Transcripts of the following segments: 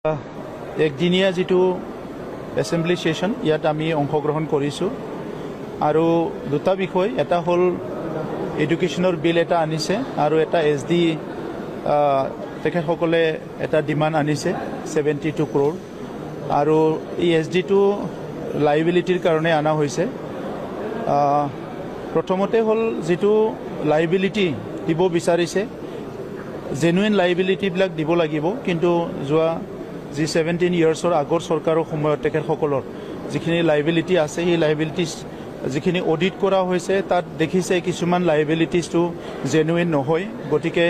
একদিনীয়া যেটো assembly session ইয়াত আমি অংশগ্ৰহণ কৰিছো আৰু দুটা বিষয় এটা হল এডুকেশনৰ বিল এটা আনিছে আৰু এটা এসডি তেখেতসকলে এটা ডিমান্ড আনিছে 72 crore আৰু এই এসডি টো লাইবিলিটিৰ কাৰণে আনা হৈছে প্ৰথমতে হল যেটো লাইবিলিটি দিব বিচাৰিছে জেনুইন লাইবিলিটি বিলাক দিব লাগিব কিন্তু যোৱা 17 ইয়াৰ্ছৰ আগৰ চৰকাৰৰ সময়ত তেখেতসকলৰ যিখিনি লাইবিলিটি আছে এই লাইবিলিটিজ যিখিনি অডিট কৰা হৈছে তাত দেখিছে কিছুমান লাইবিলিটিজটো জেনুইন নহয় গতিকে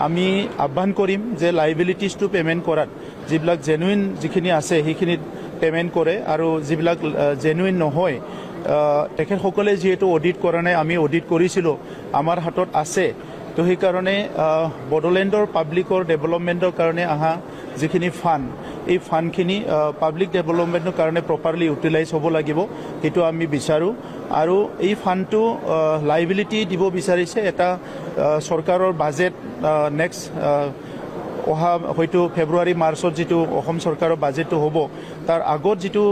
আমি আহ্বান কৰিম যে লাইবিলিটিজটো পেমেন্ট কৰাত যিবিলাক জেনুইন যিখিনি আছে সেইখিনি পেমেন্ট কৰে আৰু যিবিলাক জেনুইন নহয় তেখেতসকলে যেহেতু অডিট কৰা নাই আমি অডিট কৰিছিলো আমাৰ হাতত আছে তো সেই কাৰণে বডোলেণ্ডৰ পাব্লিকৰ ডেভেলপমেন্টৰ কাৰণে আহা যিখিনি ফান্ড এই ফান্ডখিনি পাব্লিক ডেভেলপমেন্টৰ কাৰণে প্ৰপাৰলি ইউটিলাইজ হ'ব লাগিব সেইটো আমি বিচাৰো আৰু এই ফান্ডটো লাইবিলিটি দিব বিচাৰিছে এটা চৰকাৰৰ বাজেট নেক্সট অহা হয়তো ফেব্ৰুৱাৰী মাৰ্চত যেটো অসম চৰকাৰৰ বাজেটটো হ'ব তাৰ আগত যেটো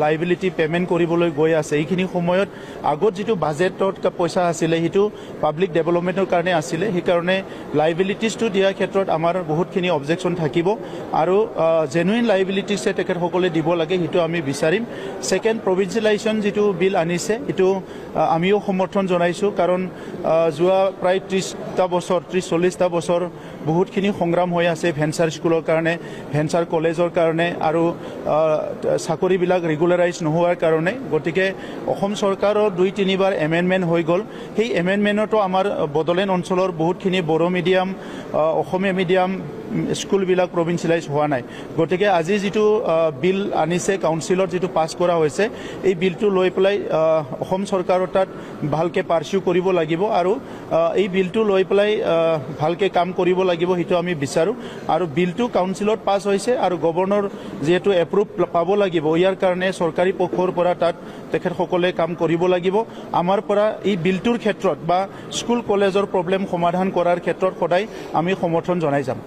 লাইবিলিটি পেমেন্ট কৰিবলৈ গৈ আছে এইখিনি সময়ত আগত যেটো বাজেটত পইচা আছিল হেতু পাব্লিক ডেভেলপমেন্টৰ কাৰণে আছিল সেই কাৰণে লাইবিলিটিজটো দিয়া ক্ষেত্ৰত আমাৰ বহুতখিনি অবজেকশন থাকিব আৰু জেনুইন লাইবিলিটিজ তেখেতসকলে দিব লাগে হেতু আমি বিচাৰিম সেকেন্ড প্ৰভিন্সিয়েলাইজেশন যেটো বিল আনিছে এটো আমিও সমৰ্থন জনাইছো কাৰণ যোৱা প্ৰায় 30টা বছৰ 30-40টা বছৰ বহুতখিনি সংগ্ৰাম হৈ আছে ভেঞ্চাৰ স্কুলৰ কাৰণে ভেঞ্চাৰ কলেজৰ কাৰণে আৰু চাকৰিবিলাক ৰেগুলাৰাইজ নোহোৱাৰ কাৰণে গতিকে অসম চৰকাৰৰ 2-3 বাৰ এমেন্ডমেন্ট হৈ গল সেই এমেন্ডমেন্টটো আমাৰ বডোলেণ্ড অঞ্চলৰ বহুতখিনি বড়ো মিডিয়াম অসমীয়া মিডিয়াম স্কুলবিলাক প্ৰভিন্সিয়েলাইজ হোৱা নাই গতিকে আজি যেটো বিল আনিছে কাউন্সিলত যেটো পাছ কৰা হৈছে এই বিলটো লৈ পেলাই অসম চৰকাৰৰ তাত ভালকে পাৰসিউ কৰিব লাগিব আৰু এই বিলটো লৈ পেলাই ভালকে কাম কৰিব লাগিব হেতু আমি বিচাৰো আৰু বিলটো কাউন্সিলত পাছ হৈছে আৰু গভৰ্ণৰ যেটো এপ্ৰুভ পাব লাগিব ইয়াৰ কাৰণে চৰকাৰী পক্ষৰ পৰা তাত তেখেতসকলে কাম কৰিব লাগিব আমাৰ পৰা এই বিলটোৰ ক্ষেত্ৰত বা স্কুল কলেজৰ প্ৰবলেম সমাধান কৰাৰ ক্ষেত্ৰত সদায় আমি সমৰ্থন জনাই যাম